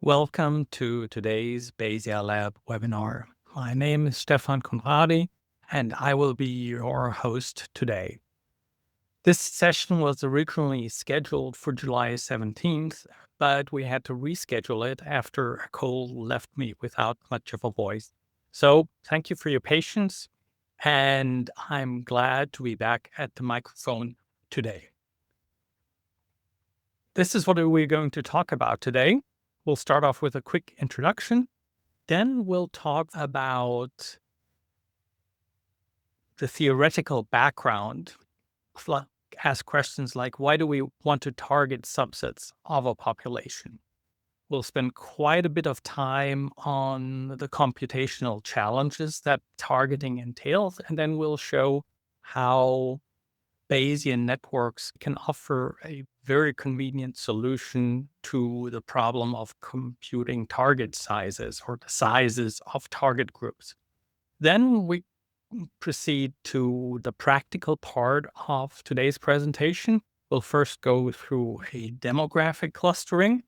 Welcome to today's BayesiaLab webinar. My name is Stefan Conradi, and I will be your host today. This session was originally scheduled for July 17th, but we had to reschedule it after a cold left me without much of a voice. So thank you for your patience, and I'm glad to be back at the microphone today. This is what we're going to talk about today. We'll start off with a quick introduction. Then we'll talk about the theoretical background. Ask questions like, why do we want to target subsets of a population? We'll spend quite a bit of time on the computational challenges that targeting entails, and then we'll show how Bayesian networks can offer a very convenient solution to the problem of computing target sizes or the sizes of target groups. Then we proceed to the practical part of today's presentation. We'll first go through a demographic clustering,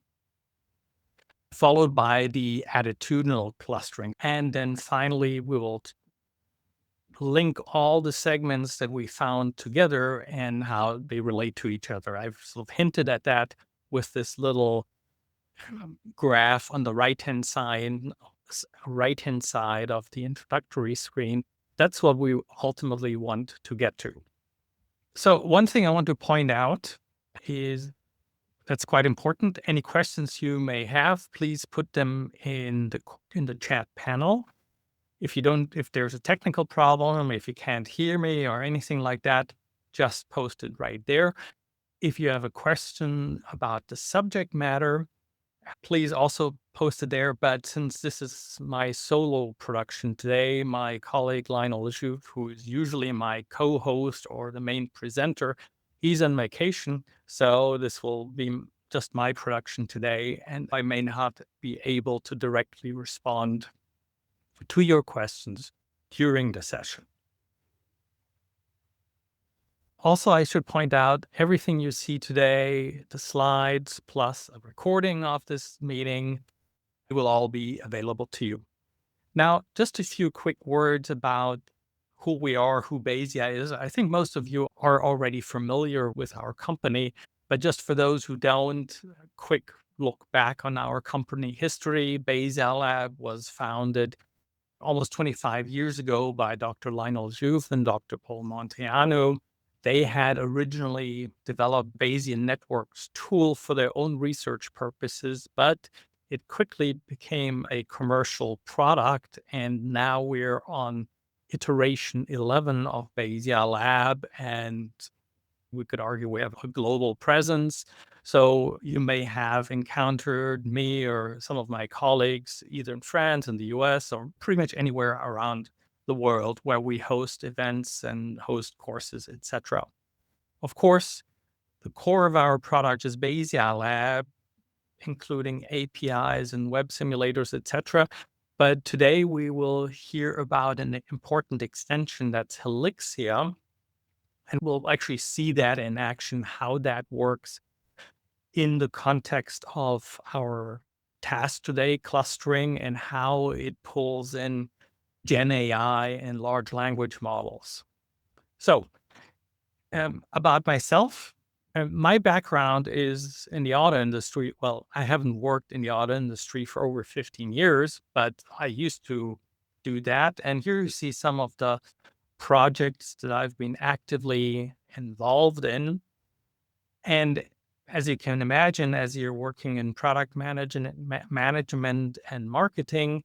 followed by the attitudinal clustering. And then finally, we will link all the segments that we found together and how they relate to each other. I've sort of hinted at that with this little graph on the right-hand side of the introductory screen. That's what we ultimately want to get to. So one thing I want to point out is that's quite important. Any questions you may have, please put them in the chat panel. If there's a technical problem, if you can't hear me or anything like that, just post it right there. If you have a question about the subject matter, please also post it there. But since this is my solo production today, my colleague Lionel Jouve, who is usually my co-host or the main presenter, he's on vacation. So this will be just my production today, and I may not be able to directly respond to your questions during the session. Also, I should point out everything you see today, the slides plus a recording of this meeting, it will all be available to you. Now, just a few quick words about who we are, who Bayesian is. I think most of you are already familiar with our company, but just for those who don't, a quick look back on our company history. BayesiaLab was founded almost 25 years ago by Dr. Lionel Jouve and Dr. Paul Monteanu. They had originally developed Bayesian networks tool for their own research purposes, but it quickly became a commercial product. And now we're on iteration 11 of BayesiaLab, and we could argue we have a global presence. So you may have encountered me or some of my colleagues either in France, in the US, or pretty much anywhere around the world where we host events and host courses, etc. Of course, the core of our product is BayesiaLab, including APIs and web simulators, etc. But today we will hear about an important extension that's Hellixia, and we'll actually see that in action, how that works in the context of our task today, clustering, and how it pulls in GenAI and large language models. So, about myself, my background is in the auto industry. Well, I haven't worked in the auto industry for over 15 years, but I used to do that. And here you see some of the projects that I've been actively involved in. And as you can imagine, as you're working in product management and marketing,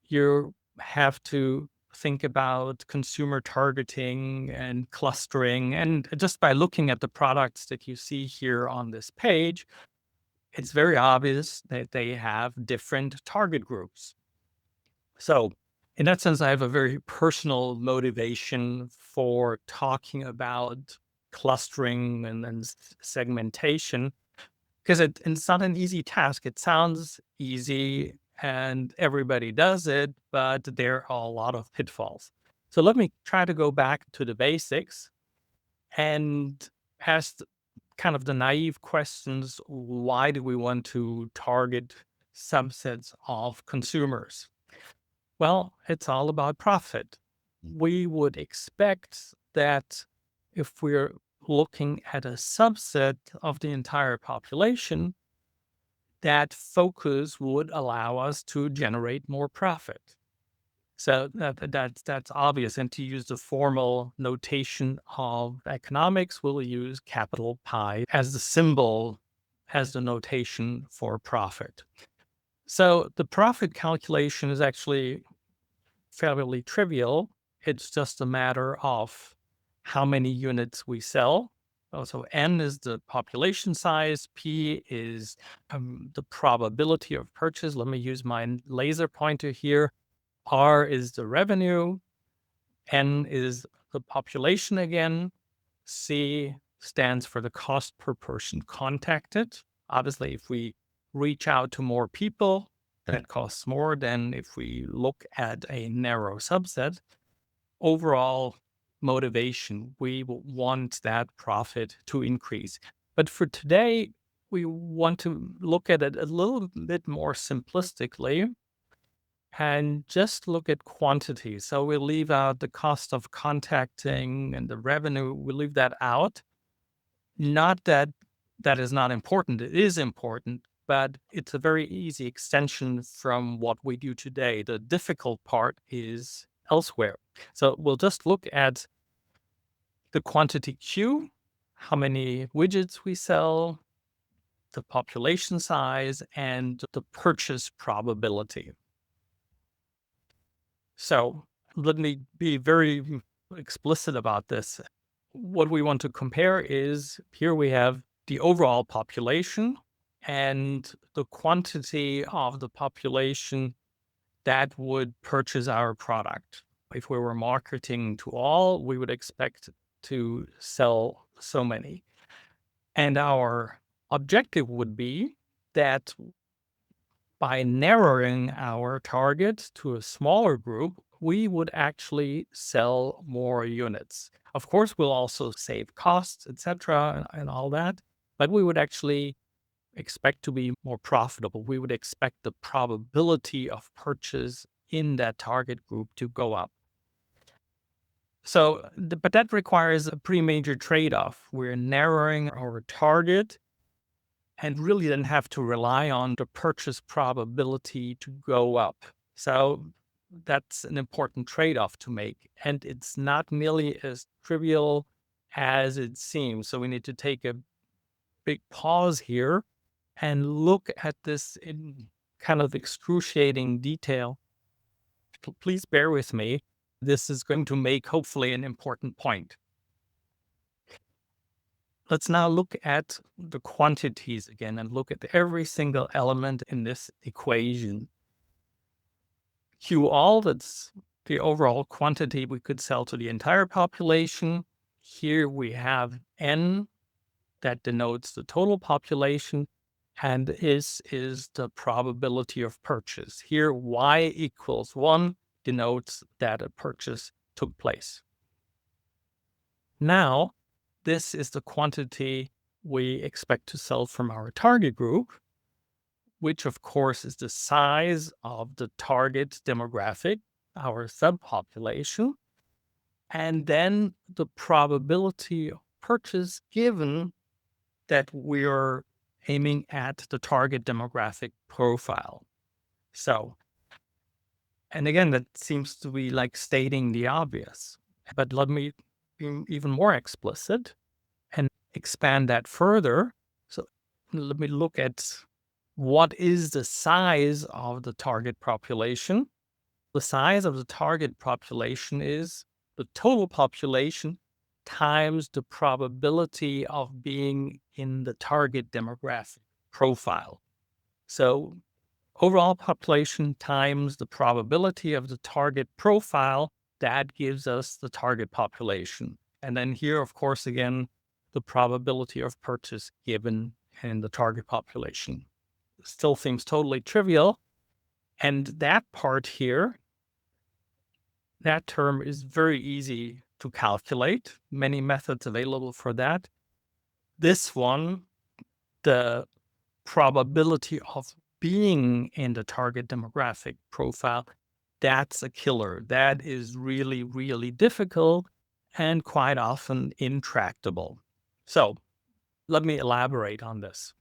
you have to think about consumer targeting and clustering. And just by looking at the products that you see here on this page, it's very obvious that they have different target groups. So in that sense, I have a very personal motivation for talking about clustering and segmentation, because it's not an easy task. It sounds easy and everybody does it, but there are a lot of pitfalls. So let me try to go back to the basics and ask kind of the naive questions. Why do we want to target subsets of consumers? Well, it's all about profit. We would expect that if we're looking at a subset of the entire population, that focus would allow us to generate more profit. So that's obvious. And to use the formal notation of economics, we'll use capital Pi as the symbol, as the notation for profit. So the profit calculation is actually fairly trivial. It's just a matter of how many units we sell. So N is the population size, P is the probability of purchase. Let me use my laser pointer here. R is the revenue, N is the population again, C stands for the cost per person contacted. Obviously, if we reach out to more people, that costs more than if we look at a narrow subset. Overall motivation, we want that profit to increase. But for today, we want to look at it a little bit more simplistically and just look at quantity. So we'll leave out the cost of contacting and the revenue, we'll leave that out. Not that that is not important, it is important, but it's a very easy extension from what we do today. The difficult part is elsewhere. So we'll just look at the quantity Q, how many widgets we sell, the population size, and the purchase probability. So let me be very explicit about this. What we want to compare is here we have the overall population and the quantity of the population that would purchase our product. If we were marketing to all, we would expect to sell so many. And our objective would be that by narrowing our target to a smaller group, we would actually sell more units. Of course, we'll also save costs, etc., and all that, but we would actually expect to be more profitable. We would expect the probability of purchase in that target group to go up. So, but that requires a pretty major trade-off. We're narrowing our target and really then have to rely on the purchase probability to go up. So that's an important trade-off to make. And it's not nearly as trivial as it seems. So we need to take a big pause here and look at this in kind of excruciating detail. Please bear with me. This is going to make hopefully an important point. Let's now look at the quantities again and look at every single element in this equation. Q all, that's the overall quantity we could sell to the entire population. Here we have N, that denotes the total population, and this is the probability of purchase. Here, Y equals 1 denotes that a purchase took place. Now, this is the quantity we expect to sell from our target group, which of course is the size of the target demographic, our subpopulation, and then the probability of purchase given that we're aiming at the target demographic profile. So, and again, that seems to be like stating the obvious, but let me be even more explicit and expand that further. So let me look at what is the size of the target population. The size of the target population is the total population times the probability of being in the target demographic profile. So overall population times the probability of the target profile, that gives us the target population. And then here, of course, again, the probability of purchase given in the target population. Still seems totally trivial. And that part here, that term is very easy to calculate. Many methods available for that. This one, the probability of being in the target demographic profile, that's a killer. That is really, really difficult and quite often intractable. So let me elaborate on this.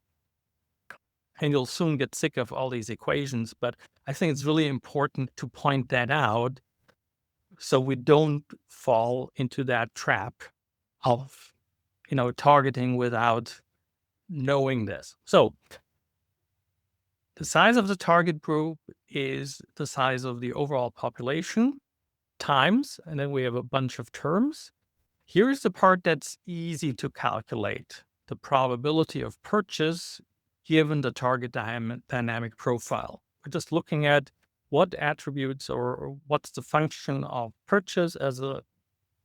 And you'll soon get sick of all these equations, but I think it's really important to point that out so we don't fall into that trap of, targeting without knowing this. So the size of the target group is the size of the overall population times, and then we have a bunch of terms. Here's the part that's easy to calculate: the probability of purchase given the target dynamic profile. We're just looking at what attributes or what's the function of purchase as a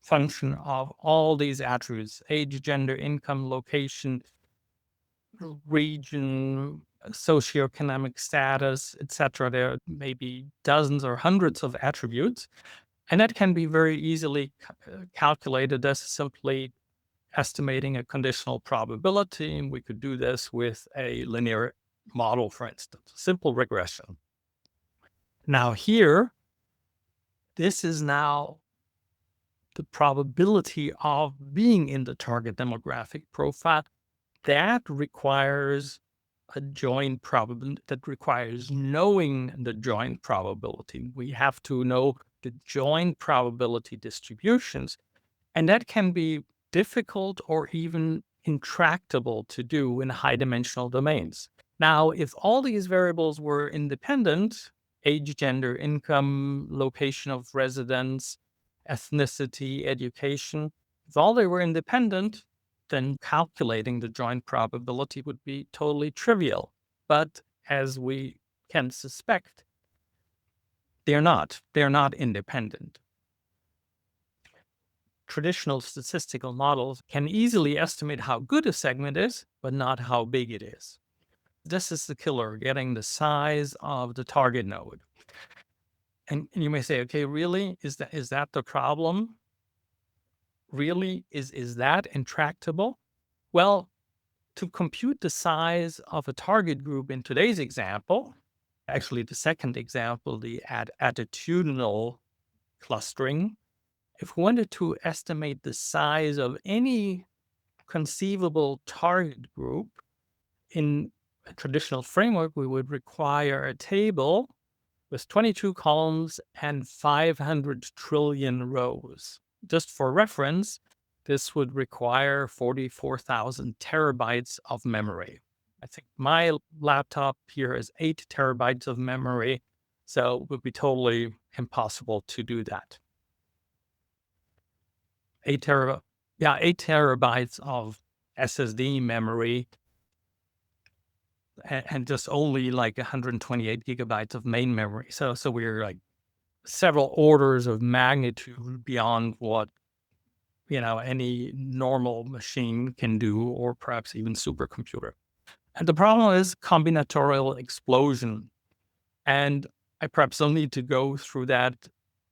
function of all these attributes: age, gender, income, location, region, socioeconomic status, etc. There may be dozens or hundreds of attributes, and that can be very easily calculated as simply estimating a conditional probability. And we could do this with a linear model, for instance, simple regression. Now here, this is now the probability of being in the target demographic profile. That requires a joint probability, that requires knowing the joint probability. We have to know the joint probability distributions, and that can be difficult or even intractable to do in high dimensional domains. Now, if all these variables were independent, age, gender, income, location of residence, ethnicity, education, if all they were independent, then calculating the joint probability would be totally trivial. But as we can suspect, they're not. They're not independent. Traditional statistical models can easily estimate how good a segment is, but not how big it is. This is the killer, getting the size of the target node. And you may say, okay, really? Is that the problem? Really? Is that intractable? Well, to compute the size of a target group in today's example, actually the second example, the attitudinal clustering, if we wanted to estimate the size of any conceivable target group in a traditional framework, we would require a table with 22 columns and 500 trillion rows. Just for reference, this would require 44,000 terabytes of memory. I think my laptop here has 8 terabytes of memory, so it would be totally impossible to do that. 8 terabytes of SSD memory and just only like 128 gigabytes of main memory. So we're like several orders of magnitude beyond what any normal machine can do, or perhaps even supercomputer. And the problem is combinatorial explosion. And I perhaps don't need to go through that.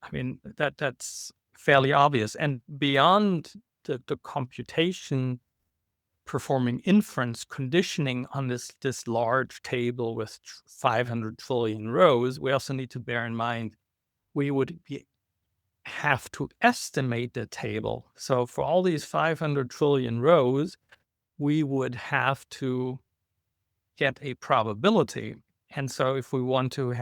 I mean, that's fairly obvious. And beyond the computation performing inference conditioning on this large table with 500 trillion rows, we also need to bear in mind we would have to estimate the table. So for all these 500 trillion rows, we would have to get a probability. And so if we want to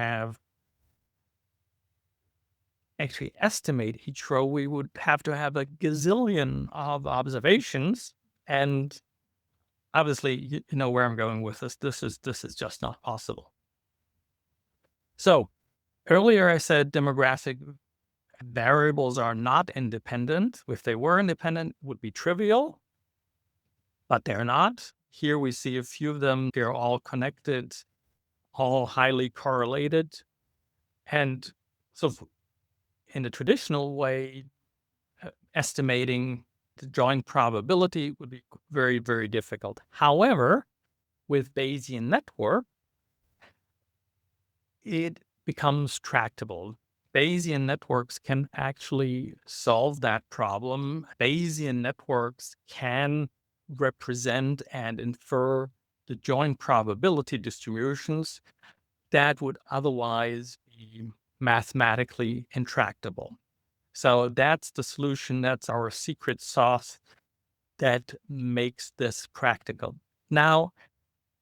actually estimate each row, we would have to have a gazillion of observations. And obviously, you know where I'm going with this. This is just not possible. So earlier I said demographic variables are not independent. If they were independent, it would be trivial, but they're not. Here we see a few of them. They're all connected, all highly correlated. And so in the traditional way, estimating the joint probability would be very, very difficult. However, with Bayesian network, it becomes tractable. Bayesian networks can actually solve that problem. Bayesian networks can represent and infer the joint probability distributions. that would otherwise be mathematically intractable. So that's the solution. That's our secret sauce that makes this practical. Now,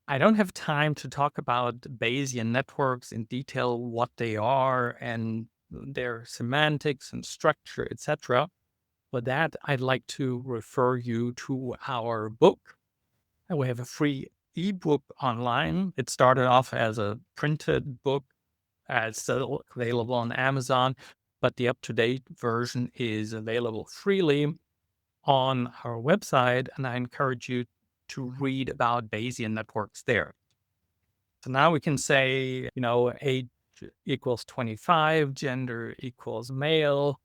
I don't have time to talk about Bayesian networks in detail, what they are and their semantics and structure, etc. For that, I'd like to refer you to our book. We have a free ebook online. It started off as a printed book, it's still available on Amazon, but the up-to-date version is available freely on our website, and I encourage you to read about Bayesian networks there. So now we can say, age equals 25, gender equals male,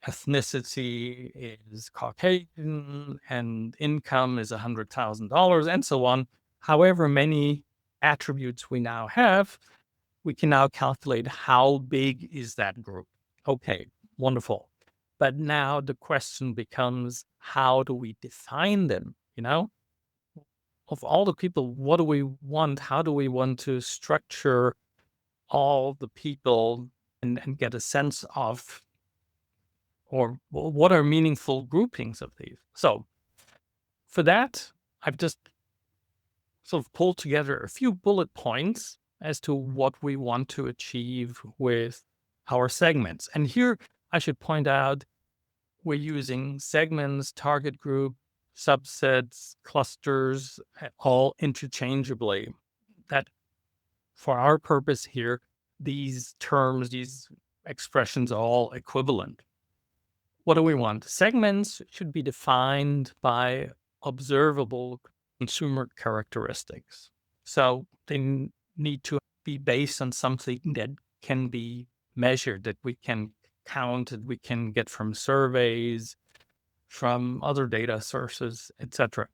ethnicity is Caucasian, and income is $100,000, and so on. However many attributes we now have, we can now calculate how big is that group. Okay, wonderful. But now the question becomes, how do we define them? Of all the people, what do we want? How do we want to structure all the people and get a sense of, or what are meaningful groupings of these? So for that, I've just sort of pulled together a few bullet points as to what we want to achieve with our segments. And here I should point out, we're using segments, target group, subsets, clusters, all interchangeably. That for our purpose here, these terms, these expressions are all equivalent. What do we want? Segments should be defined by observable consumer characteristics. So they need to be based on something that can be measured, that we can count, that we can get from surveys, from other data sources, etc.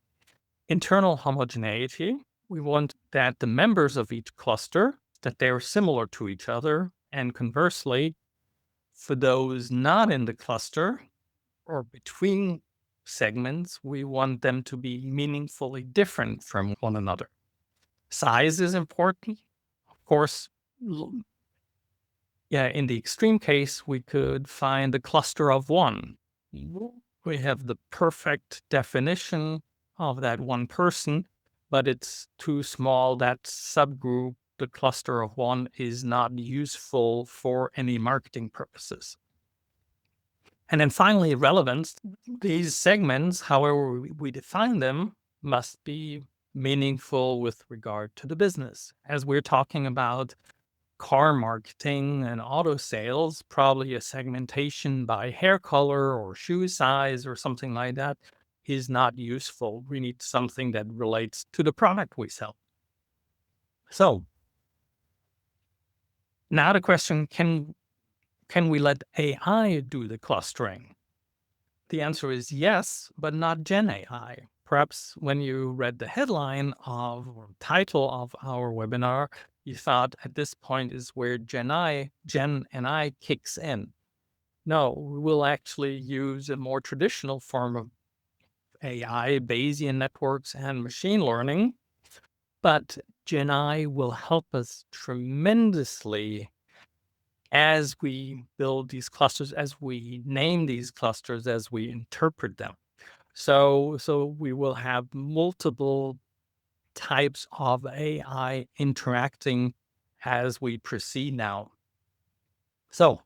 Internal homogeneity, we want that the members of each cluster, that they are similar to each other, and conversely, for those not in the cluster or between segments, we want them to be meaningfully different from one another. Size is important. Of course, in the extreme case, we could find a cluster of one. We have the perfect definition of that one person, but it's too small. That subgroup, the cluster of one, is not useful for any marketing purposes. And then finally, relevance. These segments, however we define them, must be meaningful with regard to the business. As we're talking about car marketing and auto sales, probably a segmentation by hair color or shoe size or something like that is not useful. We need something that relates to the product we sell. So now the question, can we let AI do the clustering? The answer is yes, but not GenAI. Perhaps when you read the headline of or title of our webinar, you thought at this point is where GenAI kicks in. No, we will actually use a more traditional form of AI, Bayesian networks and machine learning, but GenAI will help us tremendously as we build these clusters, as we name these clusters, as we interpret them. So we will have multiple types of AI interacting as we proceed now. So,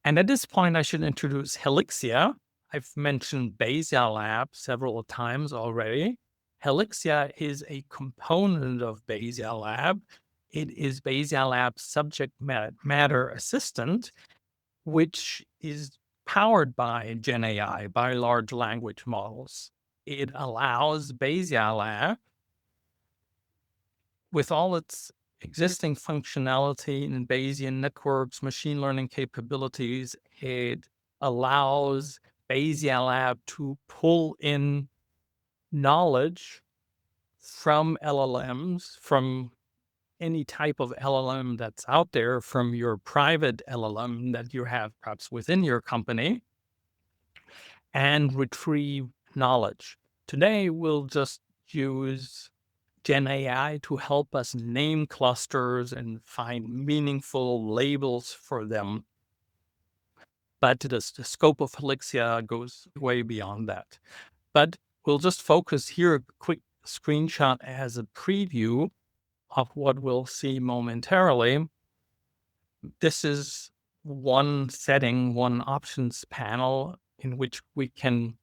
and at this point, I should introduce Hellixia. I've mentioned BayesiaLab several times already. Hellixia is a component of BayesiaLab. It is BayesiaLab's subject matter assistant, which is powered by GenAI, by large language models. It allows BayesiaLab, with all its existing functionality in Bayesian networks, machine learning capabilities, it allows BayesiaLab to pull in knowledge from LLMs, from any type of LLM that's out there, from your private LLM that you have perhaps within your company, and retrieve knowledge. Today, we'll just use GenAI to help us name clusters and find meaningful labels for them. But the scope of Hellixia goes way beyond that. But we'll just focus here, a quick screenshot as a preview of what we'll see momentarily. This is one setting, one options panel in which we can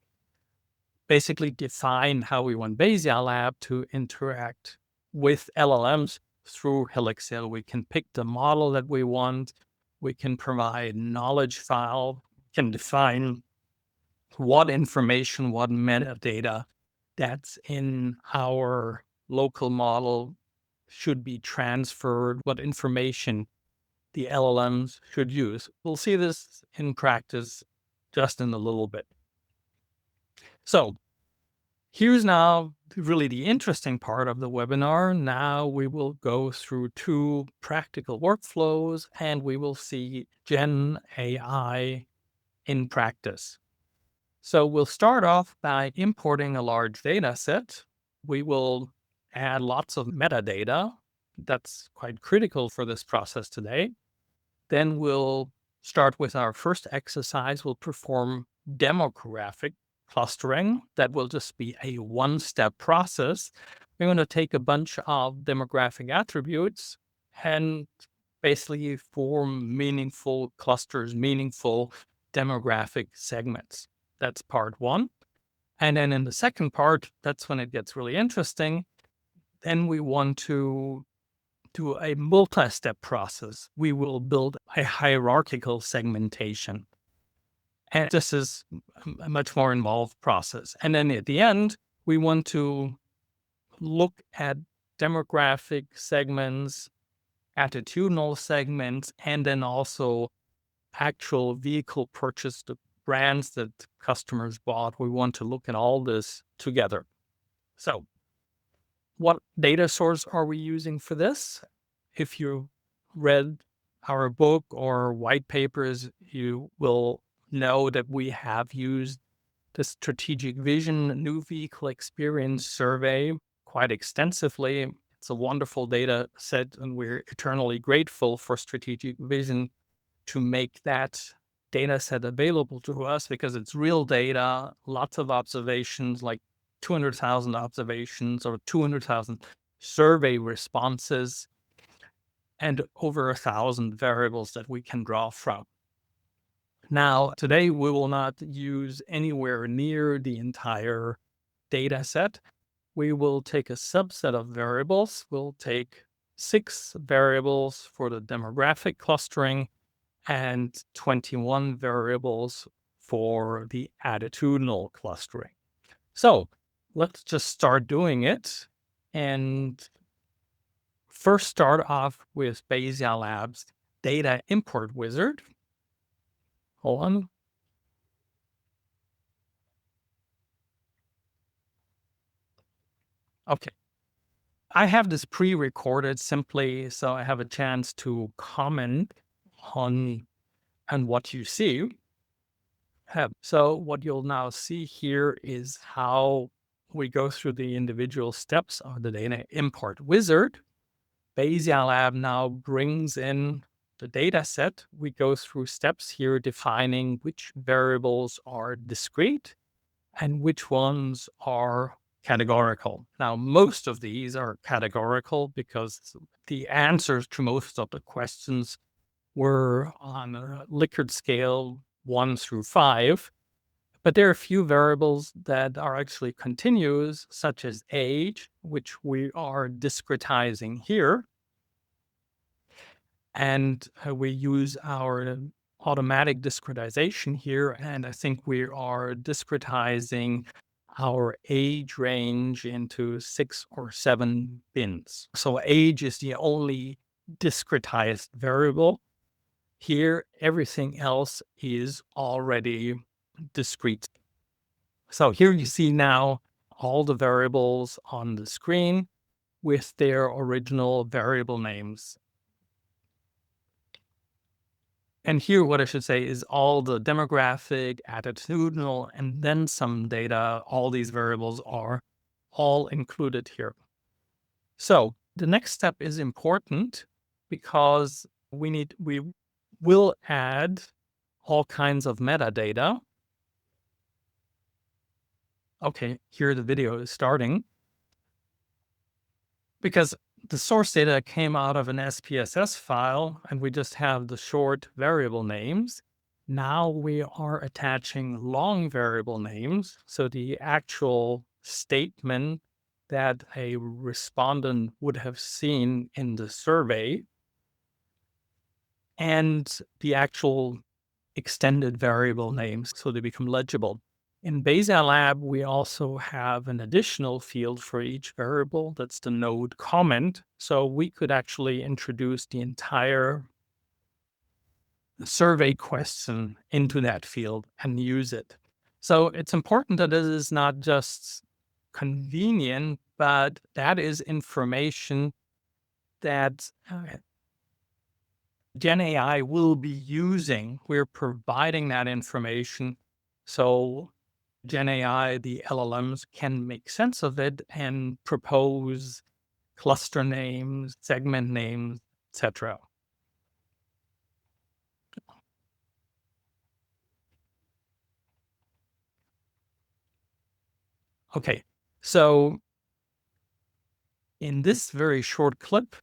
basically define how we want BayesiaLab to interact with LLMs through Hellixia. We can pick the model that we want. We can provide knowledge file, can define what information, what metadata that's in our local model should be transferred, what information the LLMs should use. We'll see this in practice just in a little bit. So here's now really the interesting part of the webinar. Now we will go through 2 practical workflows and we will see GenAI in practice. So we'll start off by importing a large data set. We will add lots of metadata. That's quite critical for this process today. Then we'll start with our first exercise. We'll perform demographic clustering. That will just be a one-step process. We're going to take a bunch of demographic attributes and basically form meaningful clusters, meaningful demographic segments. That's part 1. And then in the second part, that's when it gets really interesting. Then we want to do a multi-step process. We will build a hierarchical segmentation. And this is a much more involved process. And then at the end, we want to look at demographic segments, attitudinal segments, and then also actual vehicle purchase, the brands that customers bought. We want to look at all this together. So what data source are we using for this? If you read our book or white papers, you will know that we have used the Strategic Vision New Vehicle Experience Survey quite extensively. It's a wonderful data set, and we're eternally grateful for Strategic Vision to make that data set available to us because it's real data, lots of observations, like 200,000 observations or 200,000 survey responses, and over 1,000 variables that we can draw from. Now, today we will not use anywhere near the entire data set. We will take a subset of variables. We'll take 6 variables for the demographic clustering and 21 variables for the attitudinal clustering. So let's just start doing it and first start off with BayesiaLab's data import wizard. Hold on. Okay. I have this pre-recorded simply so I have a chance to comment on what you see. So what you'll now see here is how we go through the individual steps of the data import wizard. BayesiaLab now brings in the data set. We go through steps here defining which variables are discrete and which ones are categorical. Now, most of these are categorical because the answers to most of the questions were on a Likert scale 1 through 5. But there are a few variables that are actually continuous, such as age, which we are discretizing here. And we use our automatic discretization here. And I think we are discretizing our age range into 6 or 7 bins. So age is the only discretized variable. Here, everything else is already discrete. So here you see now all the variables on the screen with their original variable names. And here, what I should say is all the demographic, attitudinal, and then some data, all these variables are all included here. So the next step is important because we will add all kinds of metadata. Okay, here the video is starting. Because the source data came out of an SPSS file and we just have the short variable names. Now we are attaching long variable names. So the actual statement that a respondent would have seen in the survey and the actual extended variable names so they become legible. In BayesiaLab, we also have an additional field for each variable. That's the node comment. So we could actually introduce the entire survey question into that field and use it. So it's important that this is not just convenient, but that is information that GenAI will be using. We're providing that information so GenAI, the LLMs, can make sense of it and propose cluster names, segment names, etc. Okay, so in this very short clip,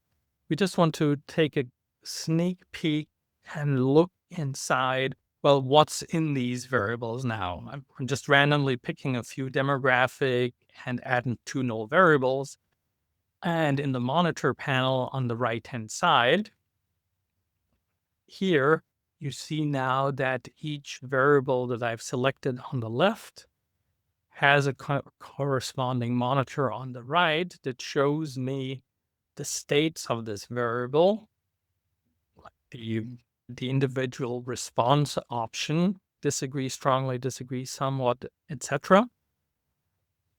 we just want to take a sneak peek and look inside, well, what's in these variables now. I'm just randomly picking a few demographic and adding 2 null variables. And in the monitor panel on the right-hand side, here you see now that each variable that I've selected on the left has a corresponding monitor on the right that shows me the states of this variable, the, the individual response option, disagree strongly, disagree somewhat, etc.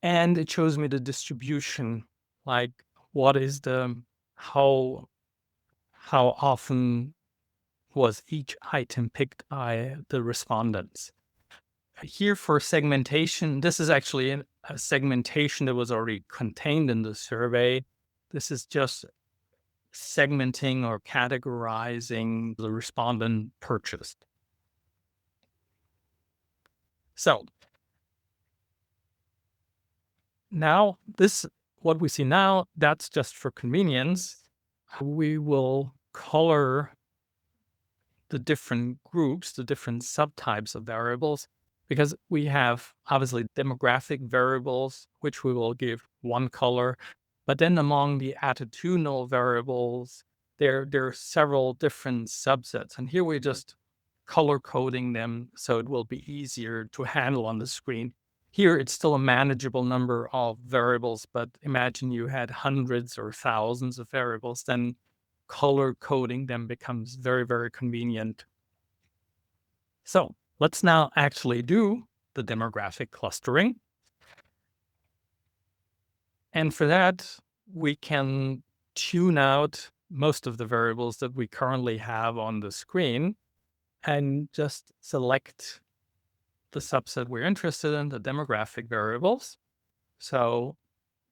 And it shows me the distribution, like what is how often was each item picked by the respondents. Here for segmentation, this is actually a segmentation that was already contained in the survey. This is just segmenting or categorizing the respondent purchased. So now what we see now, that's just for convenience. We will color the different groups, the different subtypes of variables, because we have obviously demographic variables, which we will give one color. But then among the attitudinal variables, there are several different subsets. And here we're just color coding them so it will be easier to handle on the screen. Here, it's still a manageable number of variables, but imagine you had hundreds or thousands of variables, then color coding them becomes very, very convenient. So let's now actually do the demographic clustering. And for that, we can tune out most of the variables that we currently have on the screen and just select the subset we're interested in, the demographic variables. So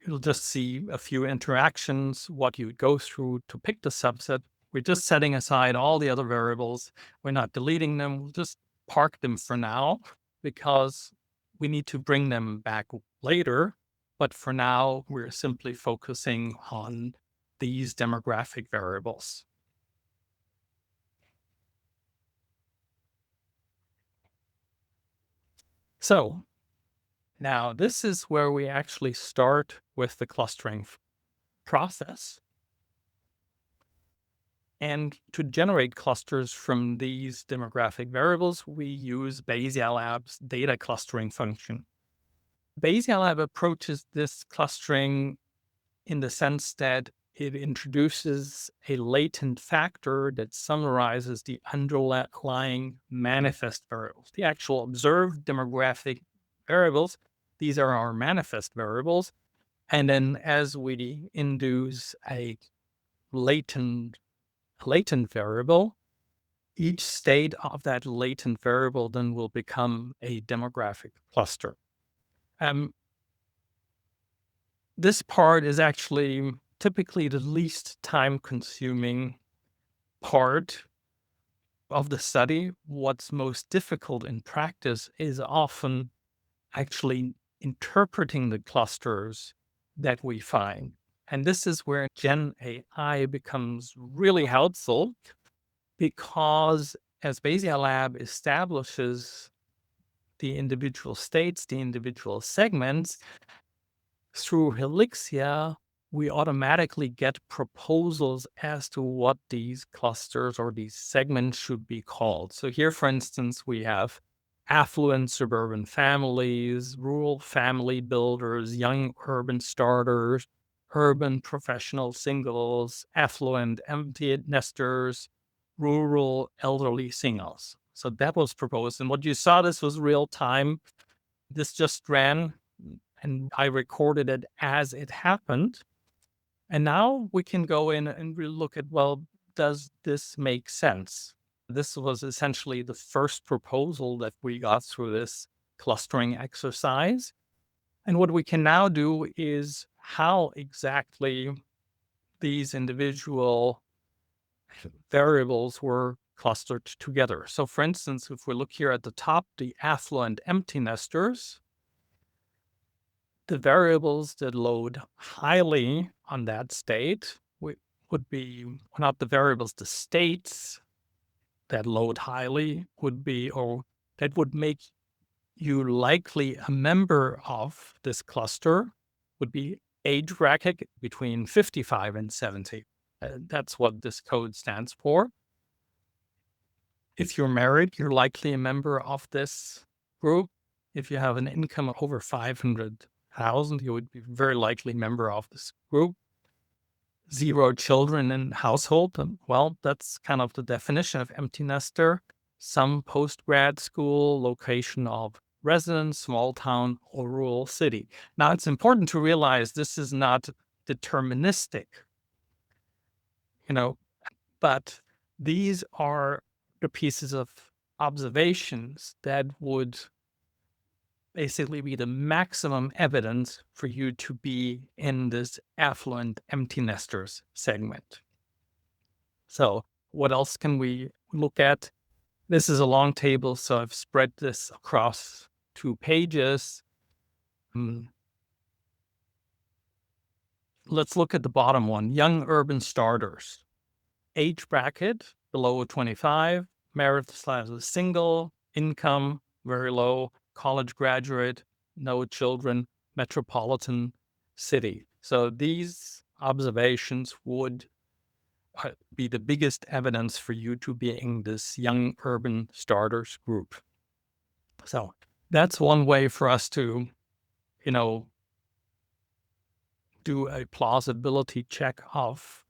you'll just see a few interactions, what you would go through to pick the subset. We're just setting aside all the other variables. We're not deleting them. We'll just park them for now because we need to bring them back later. But for now, we're simply focusing on these demographic variables. So now this is where we actually start with the clustering process. And to generate clusters from these demographic variables, we use BayesiaLab's data clustering function. BayesiaLab approaches this clustering in the sense that it introduces a latent factor that summarizes the underlying manifest variables, the actual observed demographic variables. These are our manifest variables. And then as we induce a latent variable, each state of that latent variable then will become a demographic cluster. This part is actually typically the least time-consuming part of the study. What's most difficult in practice is often actually interpreting the clusters that we find. And this is where Gen AI becomes really helpful, because as BayesiaLab establishes the individual states, the individual segments, through Hellixia, we automatically get proposals as to what these clusters or these segments should be called. So here, for instance, we have affluent suburban families, rural family builders, young urban starters, urban professional singles, affluent empty nesters, rural elderly singles. So that was proposed. And what you saw, this was real time. This just ran and I recorded it as it happened. And now we can go in and really look at, well, does this make sense? This was essentially the first proposal that we got through this clustering exercise. And what we can now do is how exactly these individual variables were clustered together. So for instance, if we look here at the top, the affluent empty nesters, the variables that load highly on that state would be not the variables, the states that load highly would be, or that would make you likely a member of this cluster, would be age bracket between 55 and 70. That's what this code stands for. If you're married, you're likely a member of this group. If you have an income of over 500,000, you would be very likely member of this group. 0 children in household, well, that's kind of the definition of empty nester. Some post-grad school, location of residence, small town or rural city. Now, it's important to realize this is not deterministic, but these are the pieces of observations that would basically be the maximum evidence for you to be in this affluent empty nesters segment. So what else can we look at? This is a long table, so I've spread this across 2 pages. Let's look at the bottom one, young urban starters. Age bracket below 25, marital status single, income very low, college graduate, no children, metropolitan city. So these observations would be the biggest evidence for you to be in this young urban starters group. So that's one way for us to, do a plausibility check of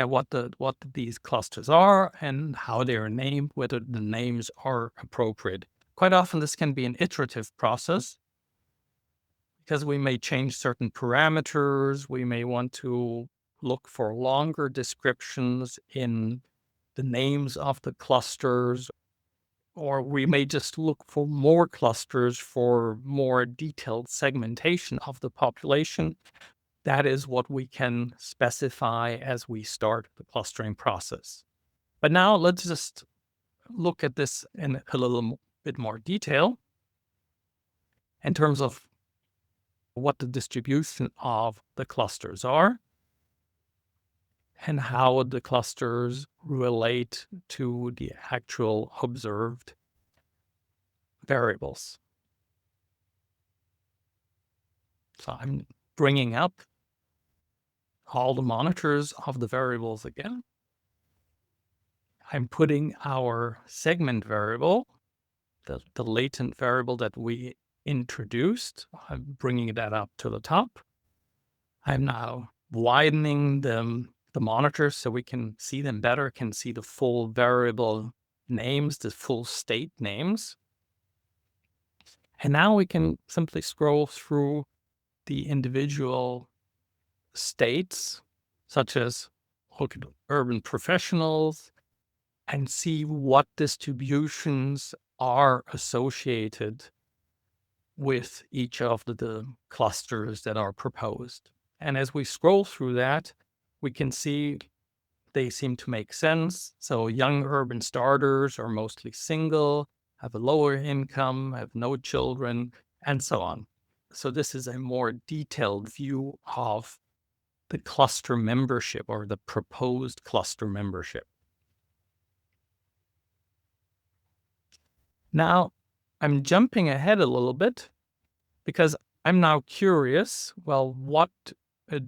what these clusters are and how they are named, whether the names are appropriate. Quite often this can be an iterative process because we may change certain parameters. We may want to look for longer descriptions in the names of the clusters, or we may just look for more clusters for more detailed segmentation of the population. That is what we can specify as we start the clustering process. But now let's just look at this in a little bit more detail in terms of what the distribution of the clusters are and how the clusters relate to the actual observed variables. So I'm bringing up all the monitors of the variables again. I'm putting our segment variable, the latent variable that we introduced, I'm bringing that up to the top. I'm now widening the monitors so we can see them better, can see the full variable names, the full state names. And now we can simply scroll through the individual states, such as look at urban professionals, and see what distributions are associated with each of the clusters that are proposed. And as we scroll through that, we can see they seem to make sense. So young urban starters are mostly single, have a lower income, have no children, and so on. So this is a more detailed view of the cluster membership or the proposed cluster membership. Now, I'm jumping ahead a little bit because I'm now curious, well, what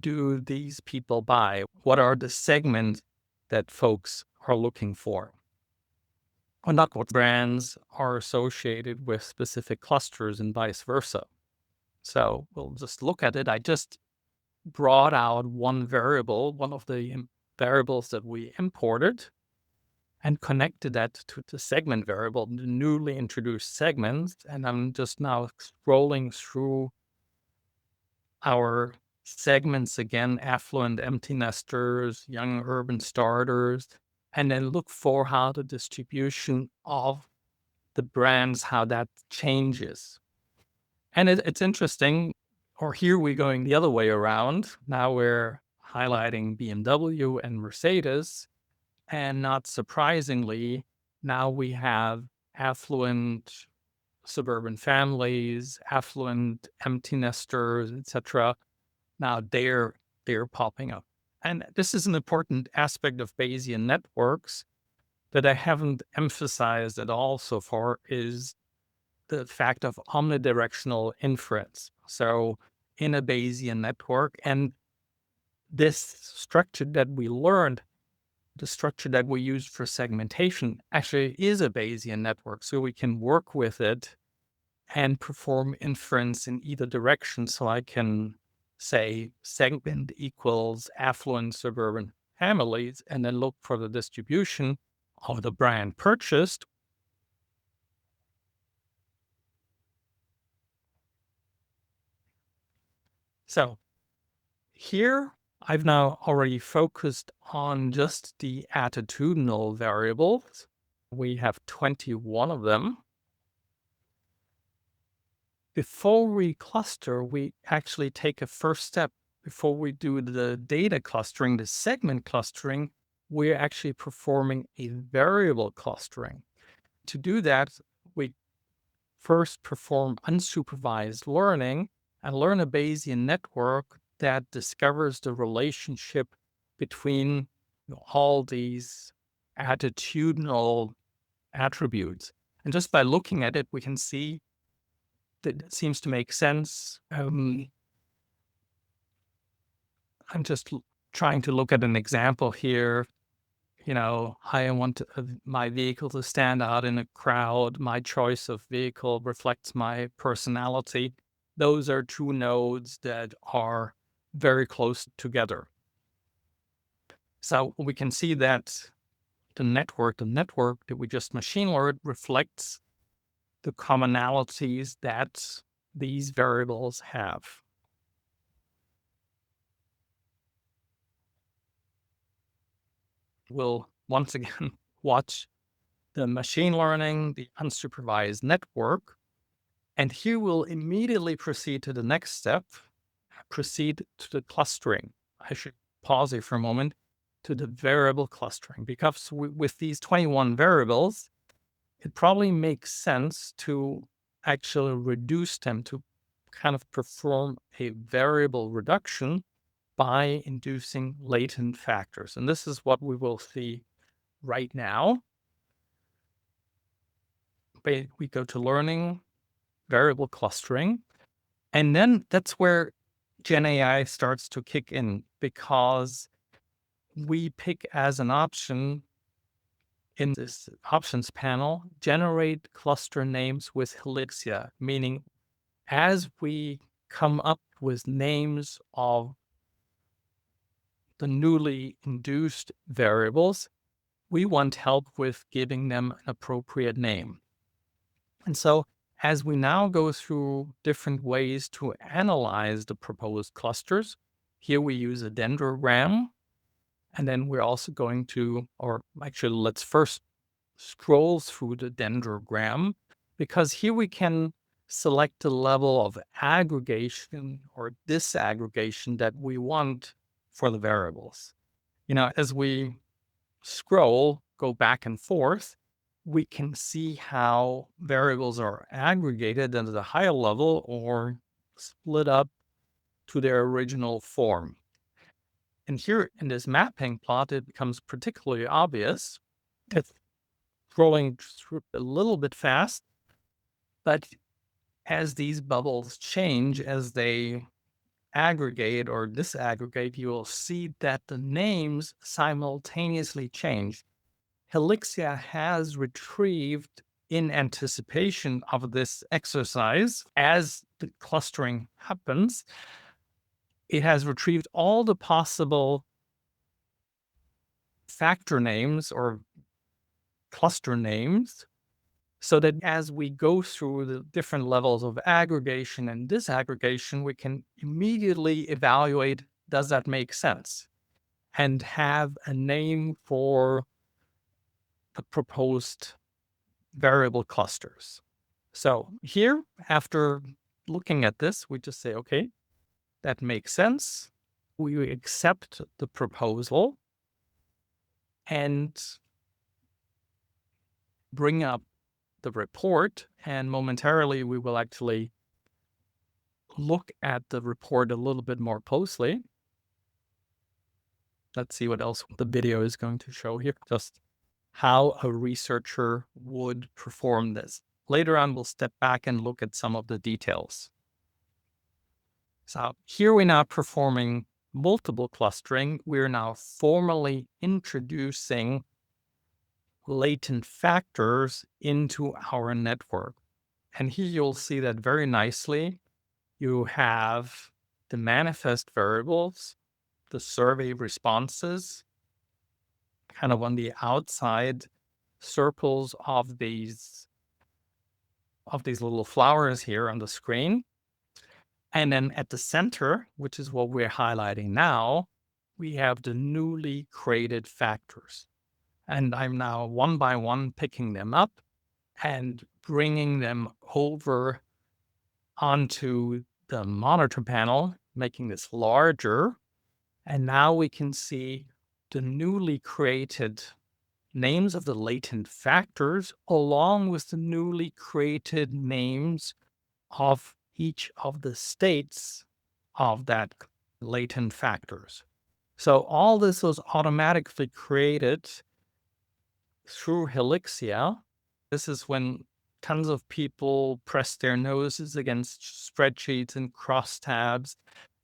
do these people buy? What are the segments that folks are looking for? Or not what brands are associated with specific clusters and vice versa. So we'll just look at it. I just brought out one variable, one of the variables that we imported, and connected that to the segment variable, the newly introduced segments. And I'm just now scrolling through our segments again, affluent empty nesters, young urban starters, and then look for how the distribution of the brands, how that changes. And it's interesting, or here we're going the other way around. Now we're highlighting BMW and Mercedes. And not surprisingly, now we have affluent suburban families, affluent empty nesters, etc. Now they're popping up. And this is an important aspect of Bayesian networks that I haven't emphasized at all so far is the fact of omnidirectional inference. So in a Bayesian network, and this structure that we learned, the structure that we use for segmentation actually is a Bayesian network. So we can work with it and perform inference in either direction. So I can say segment equals affluent suburban families, and then look for the distribution of the brand purchased. So here I've now already focused on just the attitudinal variables. We have 21 of them. Before we cluster, we actually take a first step. Before we do the data clustering, the segment clustering, we're actually performing a variable clustering. To do that, we first perform unsupervised learning and learn a Bayesian network that discovers the relationship between all these attitudinal attributes. And just by looking at it, we can see that it seems to make sense. I'm just trying to look at an example here. I want my vehicle to stand out in a crowd. My choice of vehicle reflects my personality. Those are two nodes that are very close together. So we can see that the network that we just machine learned reflects the commonalities that these variables have. We'll once again watch the machine learning, the unsupervised network, and here we'll immediately proceed to the next step, proceed to the clustering. I should pause here for a moment to the variable clustering, because with these 21 variables, it probably makes sense to actually reduce them to kind of perform a variable reduction by inducing latent factors. And this is what we will see right now. We go to learning, variable clustering, and then that's where GenAI starts to kick in, because we pick as an option in this options panel, generate cluster names with Hellixia, meaning as we come up with names of the newly induced variables, we want help with giving them an appropriate name. And so as we now go through different ways to analyze the proposed clusters, here we use a dendrogram. And then we're also going to, or actually, let's first scroll through the dendrogram, because here we can select the level of aggregation or disaggregation that we want for the variables. As we scroll, go back and forth, we can see how variables are aggregated at a higher level or split up to their original form. And here in this mapping plot, it becomes particularly obvious. It's scrolling through a little bit fast, but as these bubbles change, as they aggregate or disaggregate, you will see that the names simultaneously change. Hellixia has retrieved, in anticipation of this exercise, as the clustering happens, it has retrieved all the possible factor names or cluster names so that as we go through the different levels of aggregation and disaggregation, we can immediately evaluate, does that make sense? And have a name for the proposed variable clusters. So here, after looking at this, we just say, okay, that makes sense. We accept the proposal and bring up the report. And momentarily, we will actually look at the report a little bit more closely. Let's see what else the video is going to show here. Just how a researcher would perform this. Later on, we'll step back and look at some of the details. So here we're now performing multiple clustering. We're now formally introducing latent factors into our network. And here you'll see that very nicely. You have the manifest variables, the survey responses, kind of on the outside circles of these little flowers here on the screen. And then at the center, which is what we're highlighting now, we have the newly created factors. And I'm now one by one picking them up and bringing them over onto the monitor panel, making this larger. And now we can see the newly created names of the latent factors along with the newly created names of each of the states of that latent factors. So all this was automatically created through Hellixia. This is when tons of people press their noses against spreadsheets and crosstabs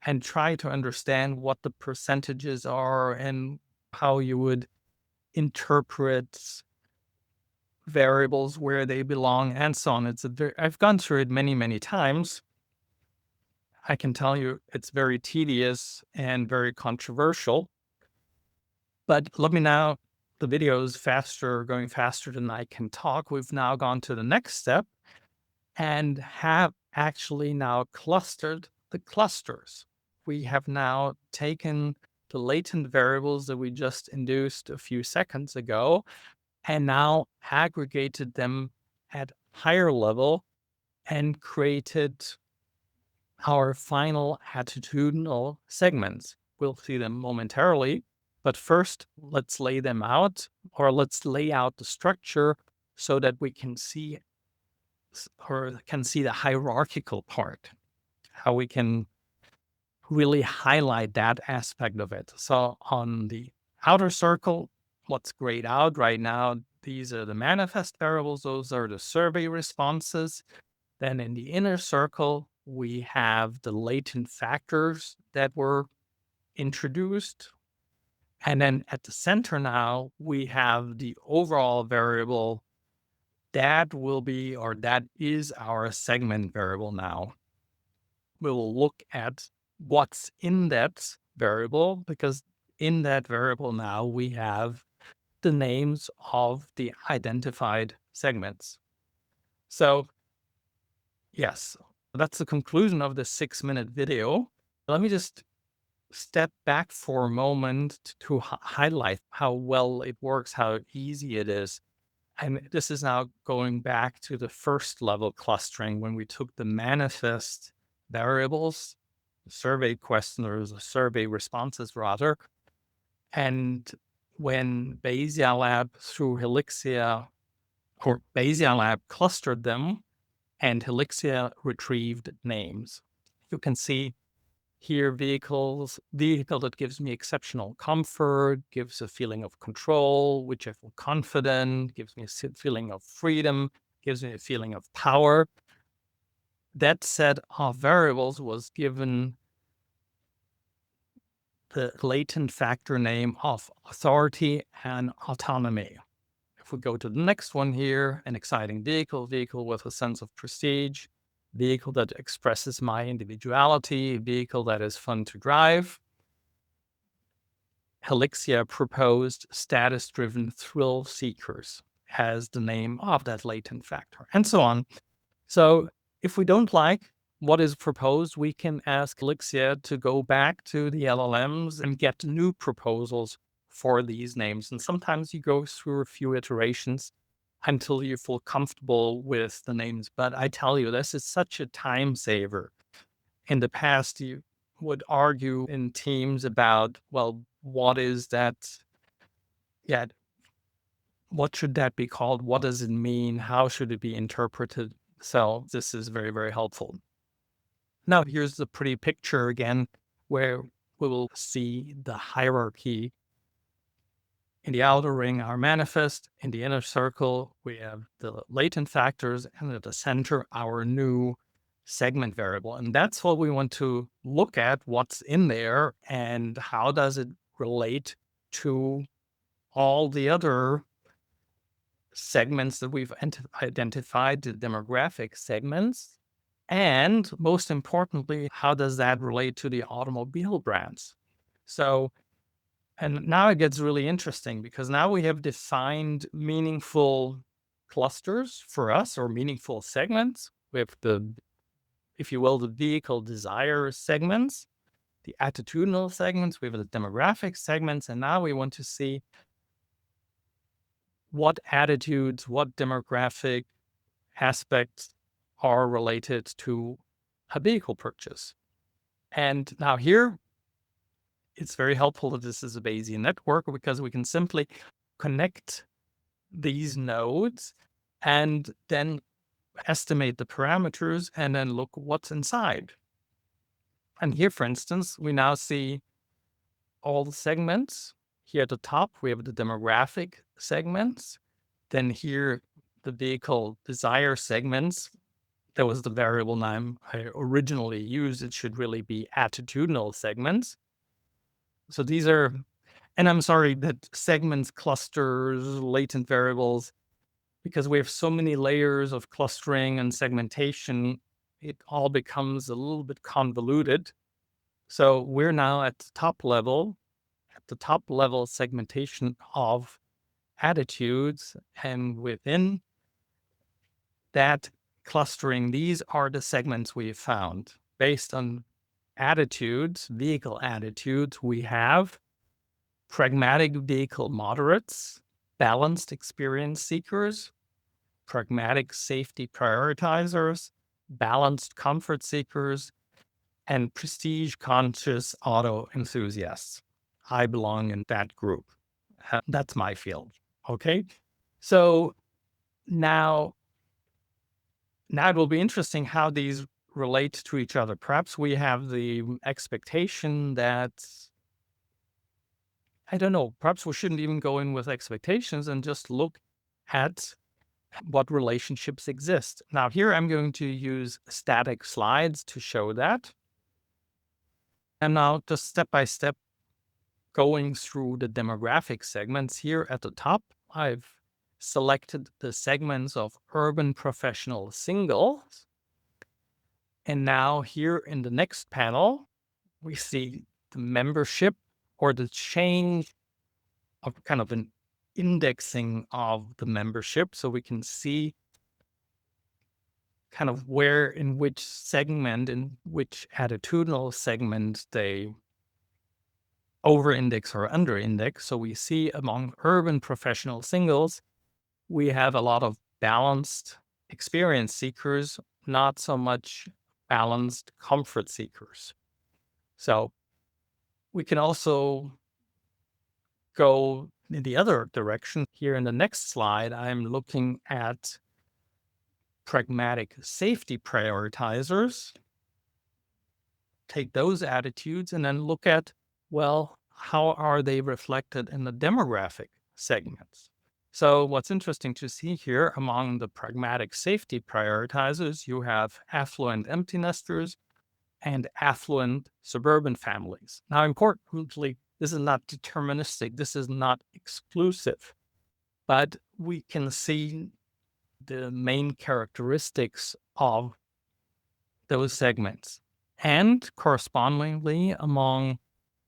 and try to understand what the percentages are and how you would interpret variables where they belong and so on. I've gone through it many, many times. I can tell you it's very tedious and very controversial. But the video is going faster than I can talk. We've now gone to the next step and have actually now clustered the clusters. We have now taken the latent variables that we just induced a few seconds ago and now aggregated them at higher level and created our final attitudinal segments. We'll see them momentarily, but first let's lay them out, or let's lay out the structure so that we can see the hierarchical part, how we can really highlight that aspect of it. So on the outer circle, what's grayed out right now, these are the manifest variables. Those are the survey responses. Then in the inner circle, we have the latent factors that were introduced. And then at the center now, we have the overall variable that is our segment variable now. We will look at what's in that variable because in that variable now we have the names of the identified segments. So yes, that's the conclusion of the 6-minute video. Let me just step back for a moment to highlight how well it works, how easy it is. And this is now going back to the first level clustering when we took the manifest variables, survey questionnaires, or survey responses rather. And when BayesiaLab through Hellixia or BayesiaLab clustered them and Hellixia retrieved names. You can see here vehicle that gives me exceptional comfort, gives a feeling of control, which I feel confident, gives me a feeling of freedom, gives me a feeling of power. That set of variables was given the latent factor name of authority and autonomy. If we go to the next one here, an exciting vehicle with a sense of prestige, vehicle that expresses my individuality, vehicle that is fun to drive. Hellixia proposed status-driven thrill seekers as the name of that latent factor, and so on. So if we don't like what is proposed, we can ask Hellixia to go back to the LLMs and get new proposals for these names. And sometimes you go through a few iterations until you feel comfortable with the names. But I tell you, this is such a time saver. In the past, you would argue in teams about, well, what is that? Yeah, what should that be called? What does it mean? How should it be interpreted? So this is very, very helpful. Now, here's the pretty picture again, where we will see the hierarchy. In the outer ring, our manifest. In the inner circle, we have the latent factors, and at the center, our new segment variable. And that's what we want to look at, what's in there, and how does it relate to all the other segments that we've identified, the demographic segments. And most importantly, how does that relate to the automobile brands? So, and now it gets really interesting because now we have defined meaningful clusters for us or meaningful segments with the, if you will, the vehicle desire segments, the attitudinal segments, we have the demographic segments, and now we want to see what attitudes, what demographic aspects are related to a vehicle purchase. And now here, it's very helpful that this is a Bayesian network because we can simply connect these nodes and then estimate the parameters and then look what's inside. And here, for instance, we now see all the segments. Here at the top, we have the demographic segments. Then here, the vehicle desire segments. That was the variable name I originally used. It should really be attitudinal segments. So these are, and I'm sorry that segments, clusters, latent variables, because we have so many layers of clustering and segmentation, it all becomes a little bit convoluted. So we're now at the top level segmentation of attitudes, and within that clustering, these are the segments we have found. Based on attitudes, vehicle attitudes, we have pragmatic vehicle moderates, balanced experience seekers, pragmatic safety prioritizers, balanced comfort seekers, and prestige conscious auto enthusiasts. I belong in that group. That's my field. Okay. So now it will be interesting how these relate to each other. Perhaps we have the expectation that, I don't know, perhaps we shouldn't even go in with expectations and just look at what relationships exist. Now, here I'm going to use static slides to show that. And now just step by step going through the demographic segments. Here at the top, I've selected the segments of urban professional singles. And now here in the next panel, we see the membership or the change of kind of an indexing of the membership. So we can see kind of where, in which segment, in which attitudinal segment they over-index or under-index. So we see among urban professional singles, we have a lot of balanced experience seekers, not so much balanced comfort seekers. So we can also go in the other direction. Here in the next slide, I'm looking at pragmatic safety prioritizers. Take those attitudes and then look at, well, how are they reflected in the demographic segments? So what's interesting to see here, among the pragmatic safety prioritizers, you have affluent empty nesters and affluent suburban families. Now, importantly, this is not deterministic. This is not exclusive, but we can see the main characteristics of those segments. And correspondingly, among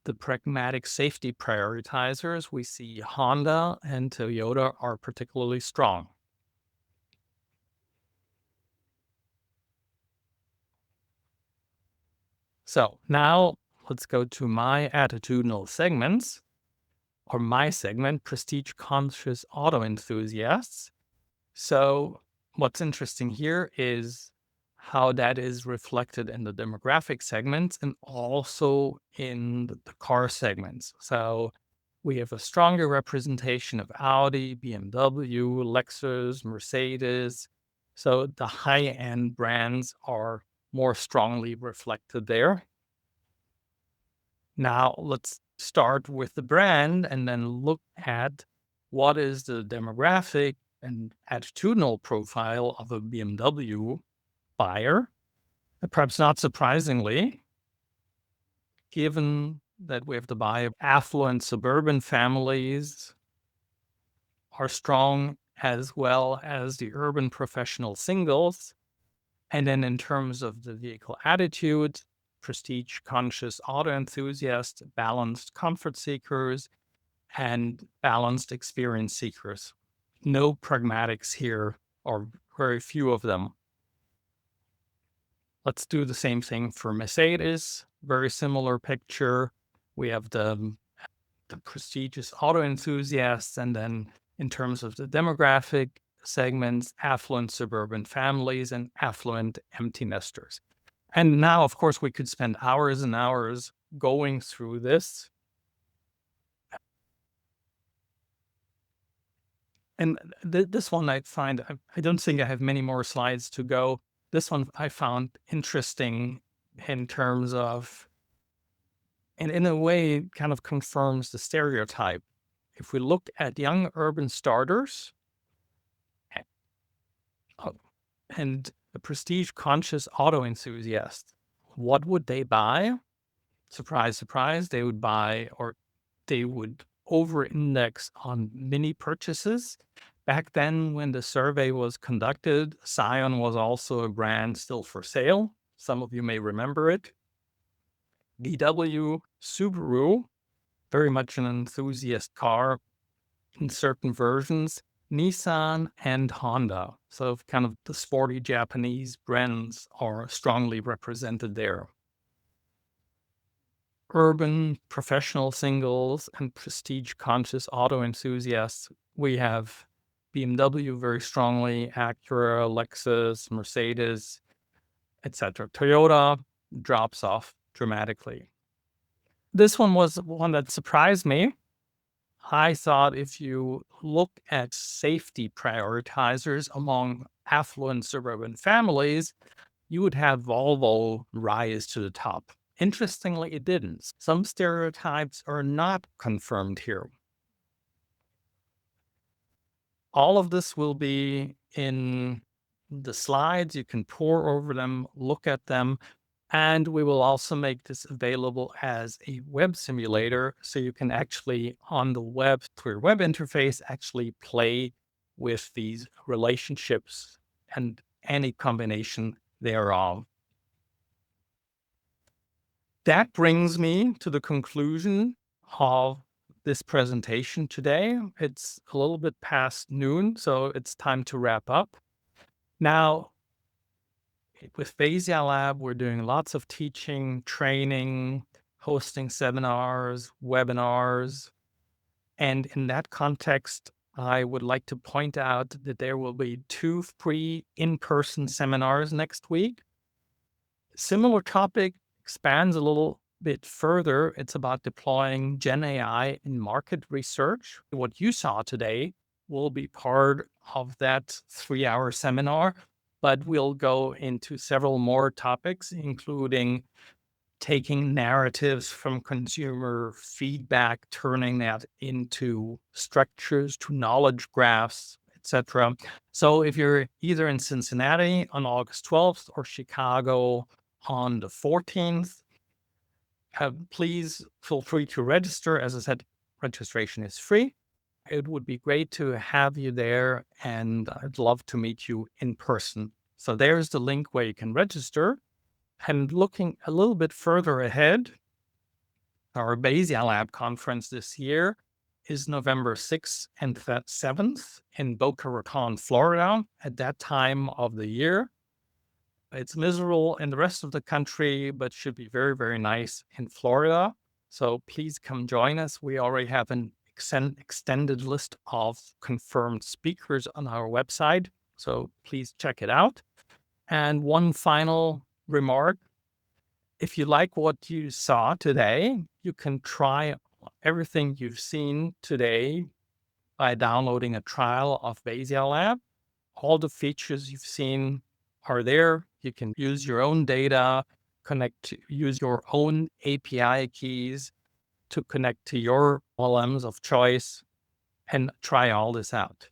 the pragmatic safety prioritizers, we see Honda and Toyota are particularly strong. So now let's go to my attitudinal segments, or my segment, prestige conscious auto enthusiasts. So what's interesting here is how that is reflected in the demographic segments and also in the car segments. So we have a stronger representation of Audi, BMW, Lexus, Mercedes. So the high-end brands are more strongly reflected there. Now let's start with the brand and then look at what is the demographic and attitudinal profile of a BMW buyer. And perhaps not surprisingly, given that we have to buy affluent suburban families are strong, as well as the urban professional singles. And then in terms of the vehicle attitude, prestige conscious auto enthusiasts, balanced comfort seekers, and balanced experience seekers. No pragmatics here, or very few of them. Let's do the same thing for Mercedes. Very similar picture. We have the prestigious auto enthusiasts, and then in terms of the demographic segments, affluent suburban families and affluent empty nesters. And now, of course, we could spend hours and hours going through this. And this one I find, I don't think I have many more slides to go. This one I found interesting in terms of, and in a way, it kind of confirms the stereotype. If we look at young urban starters and a prestige conscious auto enthusiast, what would they buy? Surprise, surprise, they would buy, or they would over-index on mini purchases. Back then, when the survey was conducted, Scion was also a brand still for sale. Some of you may remember it. VW, Subaru, very much an enthusiast car in certain versions. Nissan and Honda. So kind of the sporty Japanese brands are strongly represented there. Urban professional singles and prestige conscious auto enthusiasts, we have BMW very strongly, Acura, Lexus, Mercedes, etc. Toyota drops off dramatically. This one was one that surprised me. I thought if you look at safety prioritizers among affluent suburban families, you would have Volvo rise to the top. Interestingly, it didn't. Some stereotypes are not confirmed here. All of this will be in the slides. You can pore over them, look at them, and we will also make this available as a web simulator. So you can actually, on the web, through your web interface, actually play with these relationships and any combination thereof. That brings me to the conclusion of this presentation today. It's a little bit past noon, so it's time to wrap up. Now, with BayesiaLab, we're doing lots of teaching, training, hosting seminars, webinars. And in that context, I would like to point out that there will be 2 free in-person seminars next week. Similar topic, expands a little bit further. It's about deploying GenAI in market research. What you saw today will be part of that 3-hour seminar, but we'll go into several more topics, including taking narratives from consumer feedback, turning that into structures, to knowledge graphs, etc. So if you're either in Cincinnati on August 12th or Chicago on the 14th, please feel free to register. As I said, registration is free. It would be great to have you there, and I'd love to meet you in person. So there's the link where you can register. And looking a little bit further ahead, our BayesiaLab conference this year is November 6th and 7th in Boca Raton, Florida, at that time of the year. It's miserable in the rest of the country, but should be very, very nice in Florida. So please come join us. We already have an extended list of confirmed speakers on our website. So please check it out. And one final remark. If you like what you saw today, you can try everything you've seen today by downloading a trial of BayesiaLab. All the features you've seen are there. You can use your own data, use your own API keys to connect to your LLMs of choice and try all this out.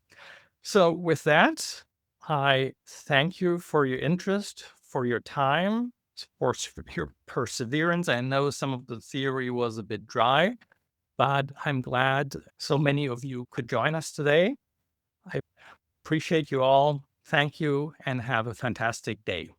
So with that, I thank you for your interest, for your time, for your perseverance. I know some of the theory was a bit dry, but I'm glad so many of you could join us today. I appreciate you all. Thank you and have a fantastic day.